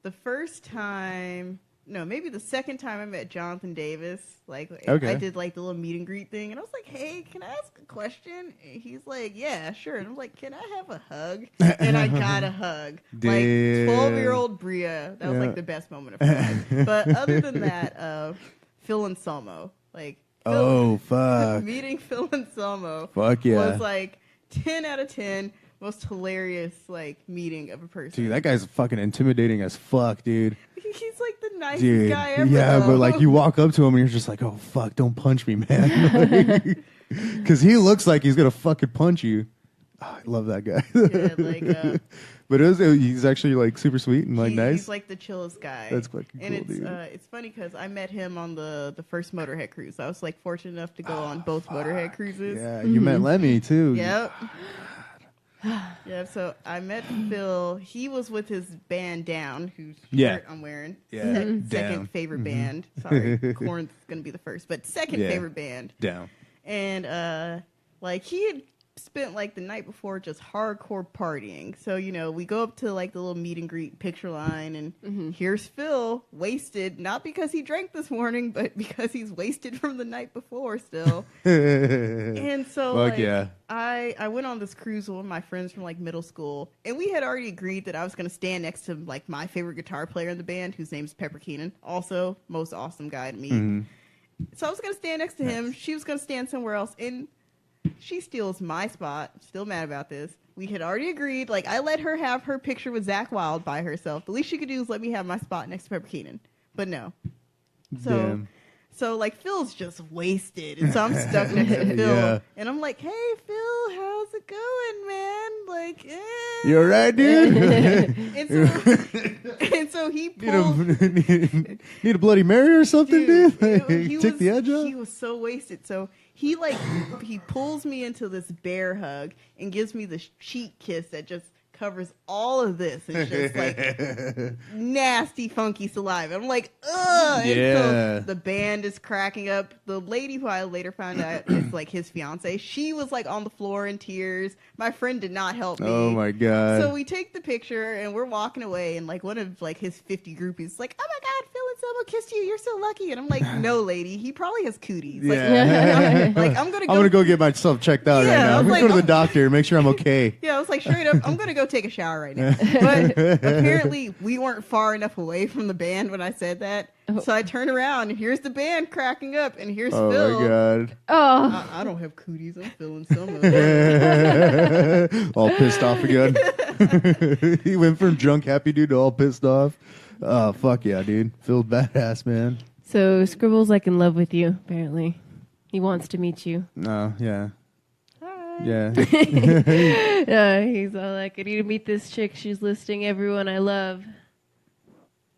the first time, no, maybe the second time I met Jonathan Davis, like Okay. I did like the little meet and greet thing, and I was like, "Hey, can I ask a question?" And he's like, "Yeah, sure." And I'm like, "Can I have a hug?" And I got a hug. Damn. Like 12-year-old Bria, that was Yeah. like the best moment of my life. But other than that, Phil and Selmo, like. Oh, fuck. Meeting Phil and Selmo Fuck yeah. was like 10 out of 10 most hilarious like meeting of a person. Dude, that guy's fucking intimidating as fuck, dude. He's like the nicest Dude, guy ever. yeah, though. but like you walk up to him and you're just like, oh fuck, don't punch me, man. Because he looks like he's gonna fucking punch you. Oh, I love that guy. Yeah, like but he's actually like super sweet and like nice. He's like the chillest guy. That's fucking and cool, dude. It's funny because I met him on the first Motorhead cruise. I was like fortunate enough to go on both Motorhead cruises. Yeah, you met Lemmy too. Yep. Yeah, so I met Phil. He was with his band Down, whose Yeah. shirt I'm wearing. Yeah. Second Down. favorite band. Sorry, Korn's gonna be the first, but second Yeah. favorite band. Down. And like he had spent like the night before just hardcore partying. So, you know, we go up to like the little meet and greet picture line, and here's Phil wasted, not because he drank this morning, but because he's wasted from the night before still. And so Fuck like, yeah. I went on this cruise with one of my friends from like middle school, and we had already agreed that I was going to stand next to like my favorite guitar player in the band, whose name's Pepper Keenan, also most awesome guy to meet. So I was going to stand next to him. She was going to stand somewhere else, and she steals my spot. Still mad about this. We had already agreed. Like, I let her have her picture with Zach Wilde by herself. The least she could do is let me have my spot next to Pepper Keenan. But no. Damn. So like, Phil's just wasted. And so I'm stuck next to Phil. Yeah. And I'm like, hey, Phil, how's it going, man? Like, You alright, dude? and so he pulled... Need a Bloody Mary or something, dude? he Take the edge off? He was so wasted. So he he pulls me into this bear hug and gives me this cheek kiss that just covers all of this. It's just like nasty, funky saliva. I'm like, ugh. Yeah. And so the band is cracking up. The lady who I later found out is like his fiance. She was like on the floor in tears. My friend did not help me. Oh my god. So we take the picture and we're walking away, and like one of like his 50 groupies is like, oh my god, Phil and Selma kissed you. You're so lucky. And I'm like, no, lady. He probably has cooties. Like, Yeah. like I'm gonna I'm gonna go get myself checked out Yeah, right now. I I'm was gonna go like, to the doctor and make sure I'm okay. Yeah, I was like, straight up, I'm gonna go take a shower right now. But apparently we weren't far enough away from the band when I said that. So I turn around and here's the band cracking up, and here's Oh Phil. my god. Oh, I don't have cooties. I'm feeling some of All pissed off again. He went from drunk happy dude to all pissed off. Oh fuck yeah, dude. Phil's badass, man. so Scribble's like in love with you. Apparently, he wants to meet you. No, yeah. Hi. Yeah. He's all like, I need to meet this chick. She's listing everyone I love.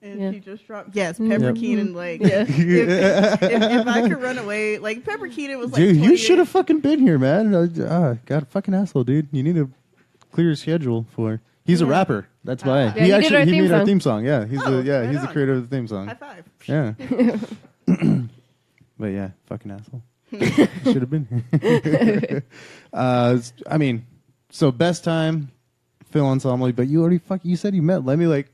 And Yeah. she just dropped. Yes, Pepper Yep. Keenan. Like, Yeah. if I could run away, like Pepper Keenan was like, Dude, you 28. should have fucking been here, man. God, a fucking asshole, dude. You need to clear your schedule for. He's a rapper. That's why. Yeah, he did our theme made our song. theme song. Yeah, he's Oh, right he's the on. creator of the theme song. High five. Yeah. But yeah, fucking asshole. Should have been here. I mean, so best time, Phil Ensemble, but you already you said you met Lemmy. Like,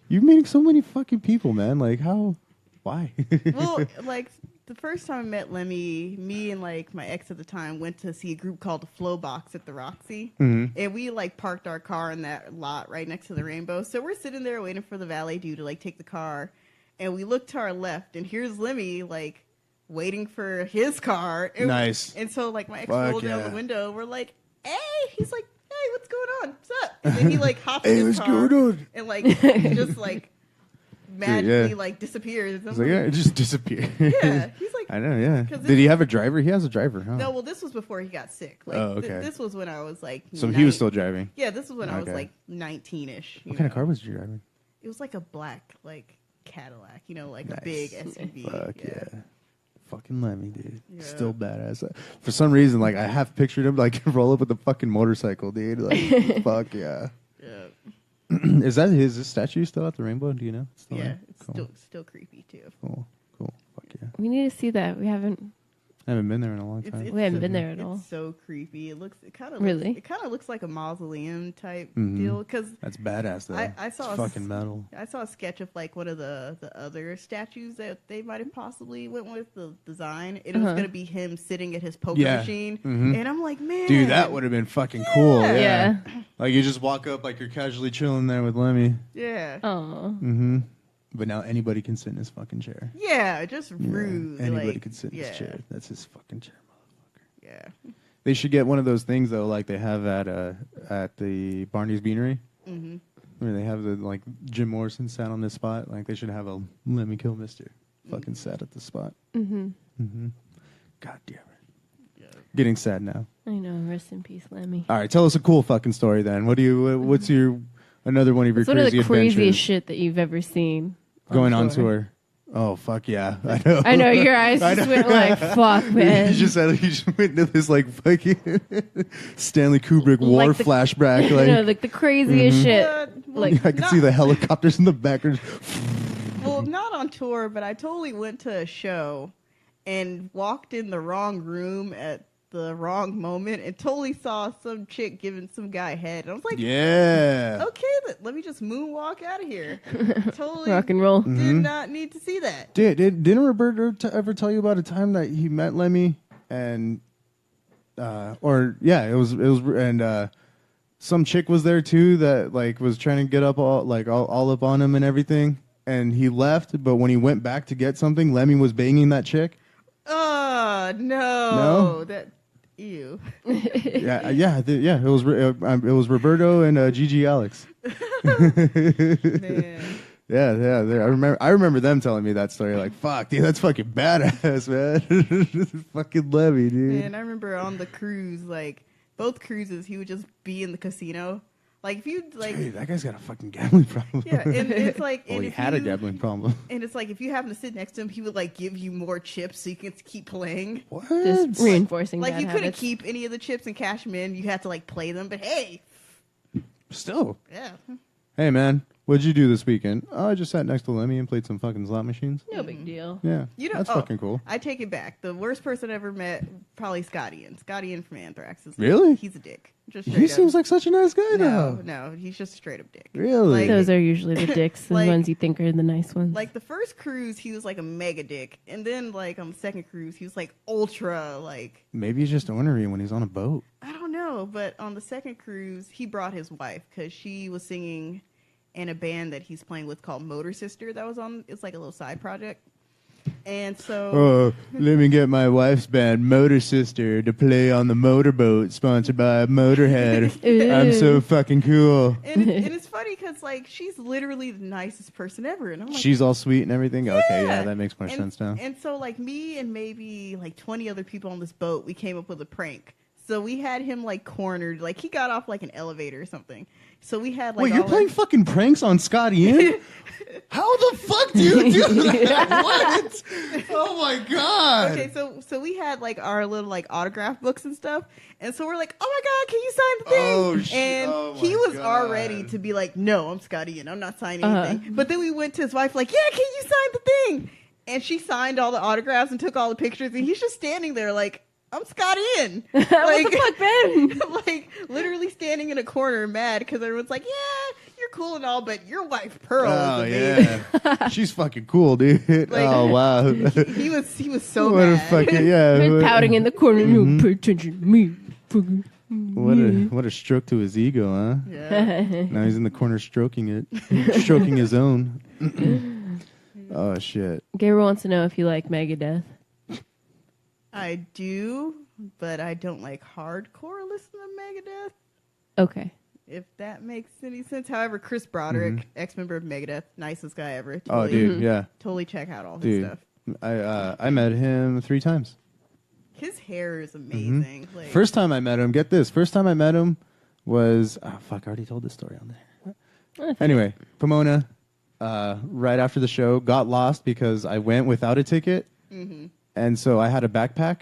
you're meeting so many fucking people, man. Like, how? Why? Well, like the first time I met Lemmy, me and like my ex at the time went to see a group called the Flow Box at the Roxy, and we like parked our car in that lot right next to the Rainbow. So we're sitting there waiting for the valet dude to like take the car, and we look to our left, and here's Lemmy like waiting for his car. Nice. And so like my ex Fuck rolled down yeah. the window. We're like, hey, he's like, hey, what's going on? What's up? And then he like hops Hey, in his what's car going on? and like just like magically yeah. like disappears. And I'm It's like, yeah, it just disappeared. yeah, he's like, I know, yeah. 'Cause Did he have a driver? He has a driver, huh? no, well, this was before he got sick. Like, Oh, okay. this was when I was like, So he was still driving. yeah, this was when I was Okay. like 19-ish. What kind of car was you driving? It was like a black like Cadillac, like Nice. a big SUV. Fuck yeah. Fucking Lemmy, dude. Yeah. Still badass. For some reason, like, I have pictured him, like, roll up with a fucking motorcycle, dude. Like, fuck yeah. Yeah, Is his statue still at the Rainbow? Do you know? Still yeah, there? it's Cool. still creepy too. Cool. Fuck yeah. We need to see that. We haven't. I haven't been there in a long time. We haven't been there at all. It's so creepy. It kind of Really? It kind of looks like a mausoleum type Mhm. deal. Because That's badass, though. I saw it's fucking metal. I saw a sketch of like one of the other statues that they might have possibly went with the design. It was Uh-huh. gonna be him sitting at his poker Yeah. machine, Mhm. and I'm like, man, Dude, that would have been fucking cool. Yeah. Yeah. Yeah. Like, you just walk up like you're casually chilling there with Lemmy. yeah, Oh. Mm-hmm. But now anybody can sit in his fucking chair. yeah, just Yeah. rude. Anybody like, could sit in yeah, his chair. That's his fucking chair, motherfucker. Yeah. They should get one of those things though, like they have at the Barney's Beanery, Mm-hmm. where they have the like Jim Morrison sat on this spot. Like they should have a Lemmy Kilmister fucking sat at the spot. Mm-hmm. Mm-hmm. God damn it. Yeah. Getting sad now. I know. Rest in peace, Lemmy. All right, tell us a cool fucking story then. What's your another one of your It's one of crazy the craziest adventures shit that you've ever seen. going on tour? Oh fuck yeah, I know. I know your eyes I just know. went like, "Fuck, man." You just went into this like fucking Stanley Kubrick war Like the- flashback. I Like know, like the craziest shit. Well, Like, I can not- see the helicopters in the background. Well, not on tour, but I totally went to a show and walked in the wrong room at the wrong moment and totally saw some chick giving some guy head. And I was like, Yeah. okay, let me just moonwalk out of here. Totally rock and roll. did Mm-hmm. not need to see that. Didn't Roberto ever tell you about a time that he met Lemmy and some chick was there too that like was trying to get up all up on him and everything, and he left, but when he went back to get something, Lemmy was banging that chick. Oh, no. No? That, ew. It was Roberto and Gigi Alex. Man. Yeah. I remember them telling me that story. Like, fuck, dude, that's fucking badass, man. Fucking Lemmy, dude. Man, I remember on the cruise, like, both cruises, he would just be in the casino. Like, if you, like... Dude, that guy's got a fucking gambling problem. Yeah, and it's like... Well, and he if had a you- gambling problem. And it's like, if you happen to sit next to him, he would, like, give you more chips so you can keep playing. What? Just reinforcing Like, bad you couldn't habits. keep any of the chips and cash them in. You had to, like, play them. But, hey, Still. yeah. Hey, man, what'd you do this weekend? Oh, I just sat next to Lemmy and played some fucking slot machines. No big deal. Yeah, that's fucking cool. I take it back. The worst person I ever met, probably Scotty Ian. Scotty Ian from Anthrax. Is Really? He's a dick. Just He straight up. seems like such a nice guy No, now. no, he's just a straight up dick. Really? Like- Those are usually the dicks, the Like- ones you think are the nice ones. Like, the first cruise, he was, like, a mega dick. And then, like, on the second cruise, he was, like, ultra, like... Maybe he's just ornery when he's on a boat. I don't know, but on the second cruise, he brought his wife because she was singing in a band that he's playing with called Motor Sister. That was on. It's like a little side project, and so Oh, let me get my wife's band, Motor Sister, to play on the motorboat, sponsored by Motorhead. I'm so fucking cool. and it's funny because like she's literally the nicest person ever, and I'm like, She's all sweet and everything. Okay, yeah, that makes more and, sense now. And so like me and maybe like 20 other people on this boat, we came up with a prank. So we had him like cornered, like he got off like an elevator or something. So we had like Wait, you're all playing fucking pranks on Scotty Ian? How the fuck do you do that? What? Oh my god! Okay, so we had like our little like autograph books and stuff, and so we're like, oh my god, can you sign the thing? Oh, shit. And Oh, he my was God. already to be like, no, I'm Scotty Ian, I'm not signing Uh-huh. anything. But then we went to his wife like, yeah, can you sign the thing? And she signed all the autographs and took all the pictures, and he's just standing there like, I'm Scotty Ian. what the fuck, man? Like literally standing in a corner, mad because everyone's like, yeah, you're cool and all, but your wife Pearl Oh is a yeah, she's fucking cool, dude. Like- Oh wow. He was so What a mad. fucking yeah. Been what- pouting in the corner. Mm-hmm. No, pay attention to me. Fucking- What a stroke to his ego, huh? Yeah. Now he's in the corner stroking it, stroking his own. Oh shit. Gabriel wants to know if you like Megadeth. I do, but I don't like hardcore listen to Megadeth. Okay. If that makes any sense. However, Chris Broderick, ex-member of Megadeth, nicest guy ever. Oh, Totally, dude, yeah. Totally check out all his Dude, stuff. I met him 3 times. His hair is amazing. Like, First time I met him, get this. First time I met him was, I already told this story on there. Anyway, Pomona, right after the show, got lost because I went without a ticket. And so I had a backpack.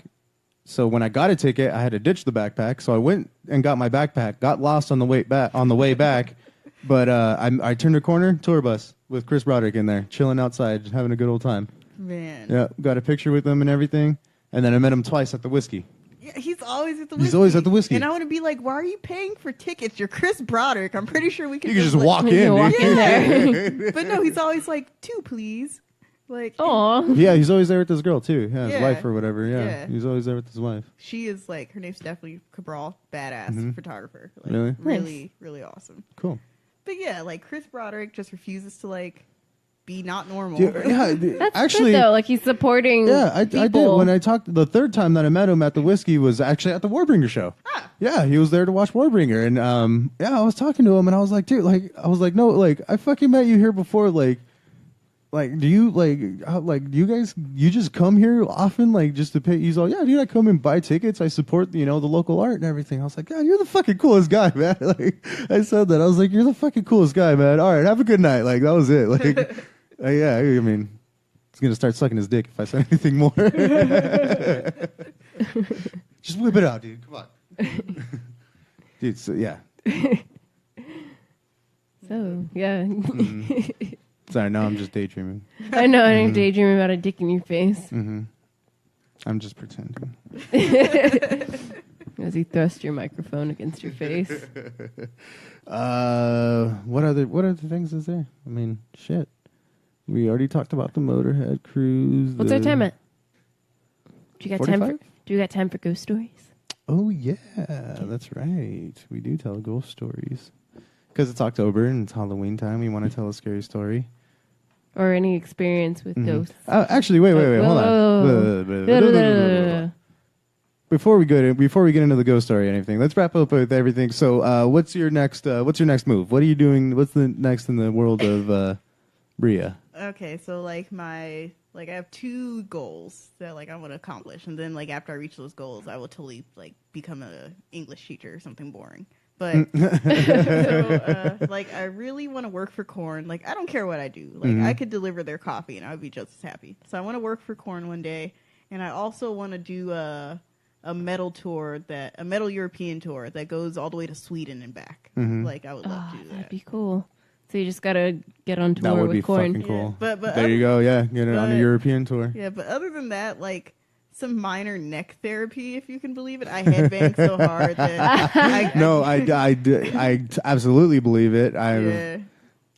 So when I got a ticket, I had to ditch the backpack. So I went and got my backpack, got lost on the way back. But I turned a corner, tour bus with Chris Broderick in there, chilling outside, having a good old time. man. Yeah, got a picture with him and everything. And then I met him twice at the whiskey. Yeah, he's always at the whiskey. He's always at the whiskey. And I want to be like, why are you paying for tickets? You're Chris Broderick. I'm pretty sure we can You can just like, walk You in, can walk dude. in there. But no, he's always like, 2, please. Like, Aw. Yeah, he's always there with this girl, too. Yeah, his Yeah. wife or whatever. Yeah. Yeah. He's always there with his wife. she is like, her name's definitely Cabral, badass photographer. Like, Really? Really, really awesome. Cool. But yeah, like Chris Broderick just refuses to like be not normal. Yeah, That's actually, good, though. Like, he's supporting yeah, I did. people. When I talked, the third time that I met him at the whiskey was actually at the Warbringer show. Yeah, he was there to watch Warbringer, and yeah, I was talking to him, and I was like, dude, no, like, I fucking met you here before, like, do you do you guys just come here often, like, just to pay? He's all, yeah, dude, I come and buy tickets, I support, the local art and everything. I was like, God, you're the fucking coolest guy, man. Like, I said that, I was like, you're the fucking coolest guy, man. All right, have a good night. Like, that was it. Like, yeah, I mean, he's gonna start sucking his dick if I say anything more. Just whip it out, dude. Come on, dude. So yeah. So, yeah. Sorry, no, I'm just daydreaming. I know, I'm daydreaming about a dick in your face. I'm just pretending. As you thrust your microphone against your face. What other things is there? I mean, shit. We already talked about the Motorhead cruise. What's our time at? Do you got time 45? Do you got time for ghost stories? Oh yeah, that's right. We do tell ghost stories because it's October and it's Halloween time. We want to tell a scary story. Or any experience with ghosts? Actually, wait, hold on. Before we get into the ghost story or anything, let's wrap up with everything. So, what's your next move? What are you doing? What's the next in the world of Bria? Okay, so like I have 2 goals that like I want to accomplish, and then like after I reach those goals, I will totally like become a English teacher or something boring. But so, like I really want to work for Korn. Like I don't care what I do. Like I could deliver their coffee and I would be just as happy. So I want to work for Korn one day, and I also want to do a metal tour, a metal European tour that goes all the way to Sweden and back. Like I would love to do That'd that. be cool. So you just gotta get on tour That would with be Korn. fucking cool. But There you go. Yeah, get it on a European tour. Yeah, but other than that, like some minor neck therapy, if you can believe it. I headbang so hard that I absolutely believe it.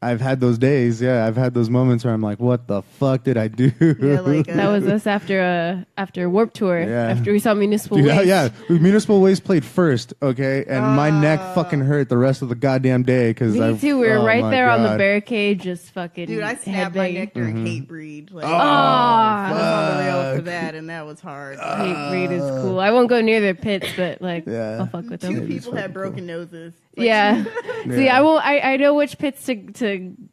I've had those days. Yeah, I've had those moments where I'm like, what the fuck did I do? Yeah, like That was us after Warped Tour. Yeah. After we saw Municipal Dude, Waste. yeah, Municipal Waste played first, okay, and my neck fucking hurt the rest of the goddamn day because Me too. We were right there on the God. barricade, just fucking. dude, I snapped my headbanging. neck during Hate Breed. Like, Ah, I was on the rail for that, and that was hard. Hate Breed is cool. I won't go near their pits, but like, Yeah. I'll fuck with 2 them. people had broken noses. Like, Yeah. See, I won't. I know which pits to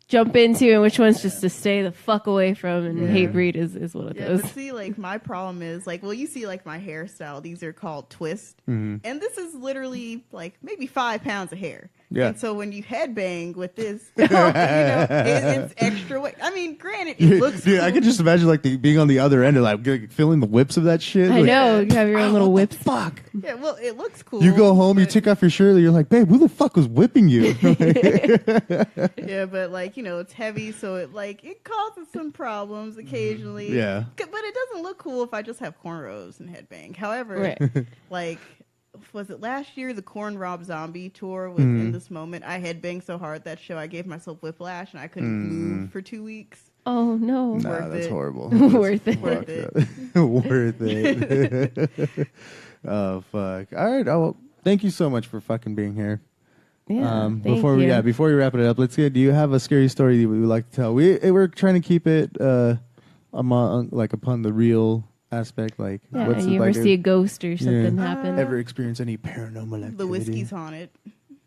jump into and which ones just to stay the fuck away from. And Hate Breed is one of Yeah, those. but see, like, my problem is, like, well, you see, like, my hairstyle. These are called twists. And this is literally, like, maybe 5 pounds of hair. Yeah. And so when you headbang with this, it's extra weight. I mean, granted, it looks Dude, cool. I could just imagine like being on the other end of like feeling the whips of that shit. I like, know you have your own little whips. Fuck. Yeah, well, it looks cool. You go home, you but- take off your shirt, and you're like, babe, who the fuck was whipping you? Yeah, but, like, it's heavy, so it causes some problems occasionally. Yeah. But it doesn't look cool if I just have cornrows and headbang. However, Right. like, was it last year the Korn Rob Zombie tour was in this moment? I headbanged so hard that show I gave myself whiplash and I couldn't move for 2 weeks. Oh no. Nah, Worth that's it. horrible. Worth it. Worth it. Worth it. Oh fuck. All right. Oh, well, thank you so much for fucking being here. Yeah. Thank Before you. we wrap it up, let's get. Do you have a scary story that we would like to tell? We're trying to keep it upon the real aspect? Like, Yeah, what's you it ever like? see a ghost or something happen? Ever experience any paranormal activity? The whiskey's haunted.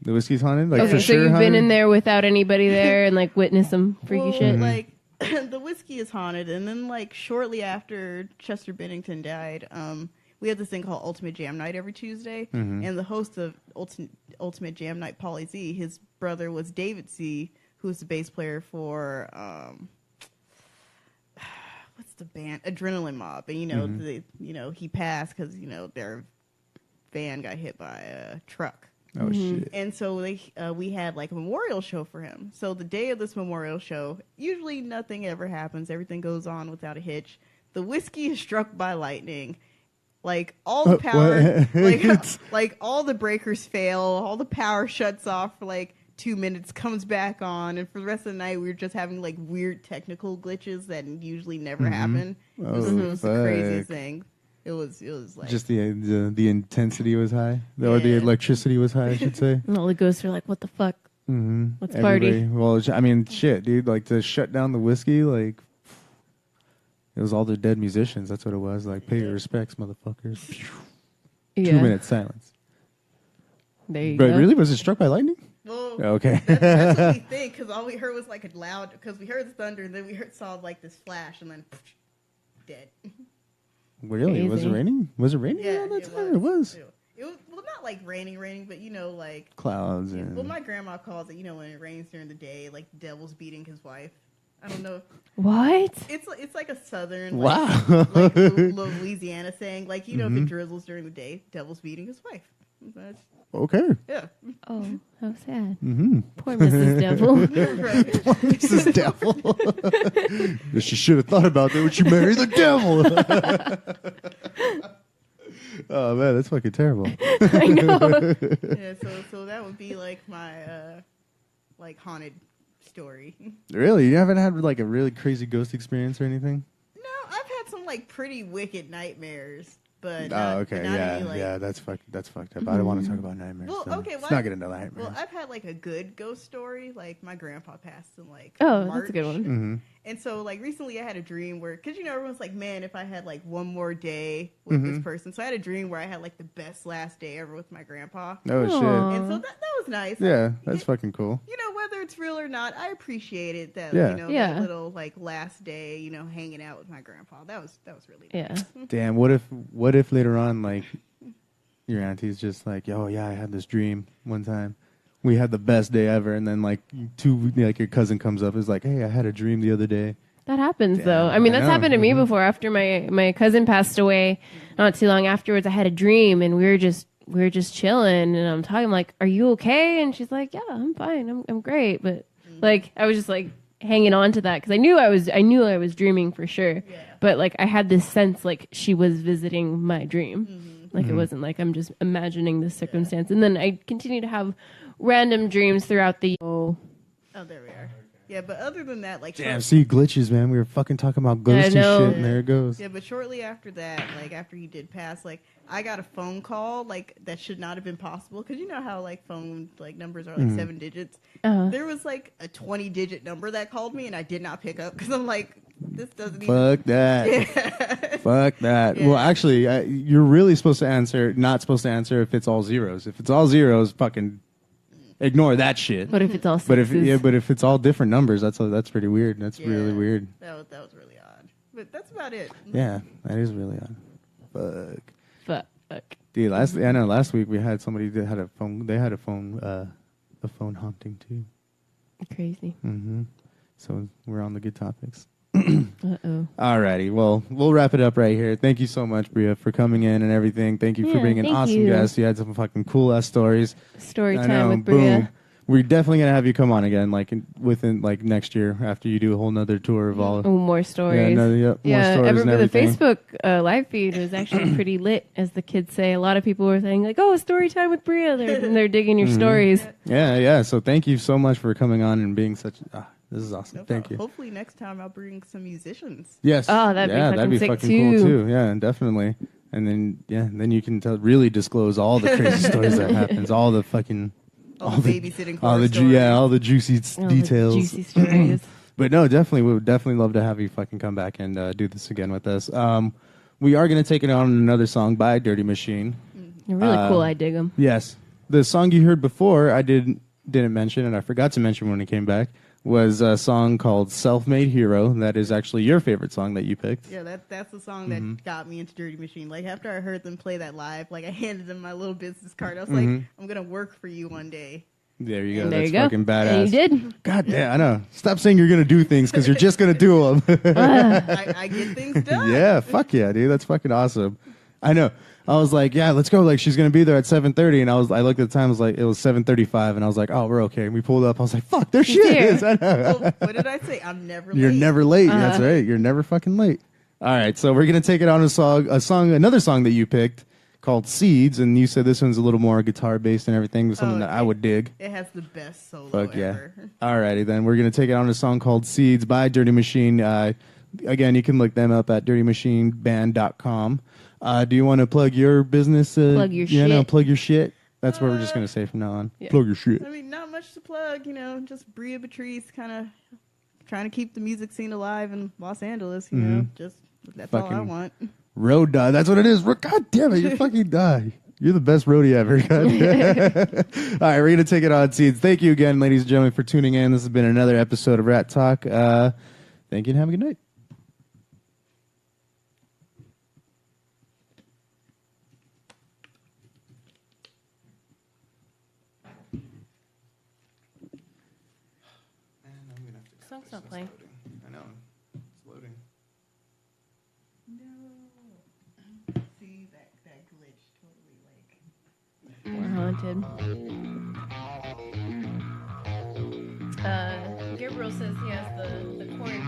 The whiskey's haunted? Like, Okay, for so sure you've been haunted? in there without anybody there and like witnessed some freaky shit. Like the whiskey is haunted, and then like shortly after Chester Bennington died, we had this thing called Ultimate Jam Night every Tuesday, and the host of Ultimate Jam Night, Paulie Z, his brother was David Z, who's the bass player for what's the band Adrenaline Mob, and he passed because their van got hit by a truck. Oh, shit. And so we had like a memorial show for him. So the day of this memorial show, usually nothing ever happens. Everything goes on without a hitch. The whiskey is struck by lightning. Like all the power, like all the breakers fail. All the power shuts off for like 2 minutes, comes back on, and for the rest of the night we were just having like weird technical glitches that usually never happen. It was the craziest thing. It was like just the intensity was high, or the electricity was high, I should say. And all the ghosts are like, "What the fuck? Let's Everybody- party." Well, I mean, shit, dude. Like to shut down the whiskey, like it was all the dead musicians. That's what it was. Like, pay your respects, motherfuckers. Yeah. 2 minutes silence. There you But go. really, was it struck by lightning? well, Okay. that's what we think, because all we heard was like a loud, because we heard the thunder and then we saw like this flash and then dead. Really? Was it Crazy. raining? Was it raining Yeah, all that time? It was. It was well, not like raining, but like Clouds and well, my grandma calls it. When it rains during the day, like the devil's beating his wife. I don't know. What? It's like a southern Wow. like Louisiana saying, like if it drizzles during the day, devil's beating his wife. That's, okay. yeah. Oh, how sad. Poor Mrs. Devil. Right. This is devil. She should have thought about that when she married the devil. Oh man, that's fucking terrible. I know. Yeah, so that would be like my like haunted story. Really? You haven't had like a really crazy ghost experience or anything? No, I've had some like pretty wicked nightmares, but Okay, not any, like, yeah, that's fucked up. I don't want to talk about nightmares. Well, so okay, let's well, not get into nightmares. Well, I've had like a good ghost story. Like my grandpa passed in like Oh, March. that's a good one. Mm-hmm. And so like recently I had a dream where, because everyone's like, man, if I had like one more day with this person. So I had a dream where I had like the best last day ever with my grandpa. Oh Aw. shit. And so that was nice. Yeah, that's fucking cool. Whether it's real or not, I appreciated that. Yeah. Yeah. That little like last day, hanging out with my grandpa. That was really nice. Yeah. Damn, what if later on, like, your auntie's just like, oh yeah, I had this dream one time. We had the best day ever, and then like your cousin comes up, is like, hey, I had a dream the other day. That happens Damn, though. I mean, I that's know. happened to me before. After my cousin passed away, not too long afterwards, I had a dream, and we were just chilling, and I'm talking like, "Are you okay?" And she's like, "Yeah, I'm fine. I'm great." But like, I was just like hanging on to that because I knew I was dreaming for sure. Yeah. But like, I had this sense like she was visiting my dream. Like it wasn't like I'm just imagining this circumstance. And then I continue to have random dreams throughout the. Oh, there we are. Yeah, but other than that, like Damn, see glitches, man. We were fucking talking about ghosts and know. shit, and there it goes. Yeah, but shortly after that, like after he did pass, like I got a phone call like that should not have been possible, because you know how like phone like numbers are like 7 digits. Uh-huh. There was like a 20-digit number that called me, and I did not pick up because I'm like, this doesn't even. Fuck that. Yeah. Fuck that. Yeah. Well, actually, you're really not supposed to answer if it's all zeros. If it's all zeros, fucking ignore that shit. What if it's all sixes? But if it's all different numbers, that's pretty weird. That's really Yeah. weird. That was really odd. But that's about it. Yeah, that is really odd. Fuck. Fuck. Dude, last week we had somebody that had a phone. They had a phone haunting too. Crazy. Mm-hmm. So we're on the good topics. Uh-oh. Alrighty, well, we'll wrap it up right here. Thank you so much, Bria, for coming in and everything. Thank you for Yeah, being an thank awesome you. guest. You had some fucking cool ass stories. Story I time know, with Bria. boom. We're definitely gonna have you come on again, like within like next year after you do a whole nother tour of all. Oh, more stories. more stories and the everything. Facebook live feed was actually pretty lit, as the kids say. A lot of people were saying like, "Oh, story time with Bria." They're digging your stories. Yeah. So thank you so much for coming on and being such. This is awesome. No Thank problem. you. Hopefully next time I'll bring some musicians. Yes. Oh, that'd be fucking sick, cool too. Yeah, definitely. And then you can really disclose all the crazy stories that happens, all the fucking. All the babysitting all the stories. all the juicy Oh, the details. juicy stories. But no, definitely, we would definitely love to have you fucking come back and do this again with us. we are going to take it on another song by Dirty Machine. They're really cool. I dig them. Yes. The song you heard before, I didn't mention, and I forgot to mention when it came back, was a song called Self-Made Hero. That is actually your favorite song that you picked. Yeah, that's the song that got me into Dirty Machine. Like, after I heard them play that live, like, I handed them my little business card. I was like, I'm going to work for you one day. There you go. And there That's you go. fucking badass. And you did. God damn, I know. Stop saying you're going to do things because you're just going to do them. I get things done. Yeah, fuck yeah, dude. That's fucking awesome. I know. I was like, yeah, let's go. Like, she's going to be there at 7:30. And I looked at the time. I was like, it was 7:35. And I was like, oh, we're okay. And we pulled up. I was like, fuck, there shit here. is. I know. Well, what did I say? I'm never late. You're never late. That's right. You're never fucking late. All right. So we're going to take it on another song that you picked called Seeds. And you said this one's a little more guitar based and everything. Something that I would dig. It has the best solo Fuck yeah. ever. All righty, then. We're going to take it on a song called Seeds by Dirty Machine. Again, you can look them up at dirtymachineband.com. Do you want to plug your business? Plug your shit. No, plug your shit. That's what we're just going to say from now on. Yeah. Plug your shit. I mean, not much to plug, just Bria Betrice kind of trying to keep the music scene alive in Los Angeles, just that's all I Fucking want. Road die. That's what it is. God damn it. You fucking die. You're the best roadie ever. All right, we're going to take it on Seeds. Thank you again, ladies and gentlemen, for tuning in. This has been another episode of Ratt Talk. Thank you and have a good night. Song's not playing. I know. It's loading. No. See, that glitch totally, We're haunted. Gabriel says he has the chord.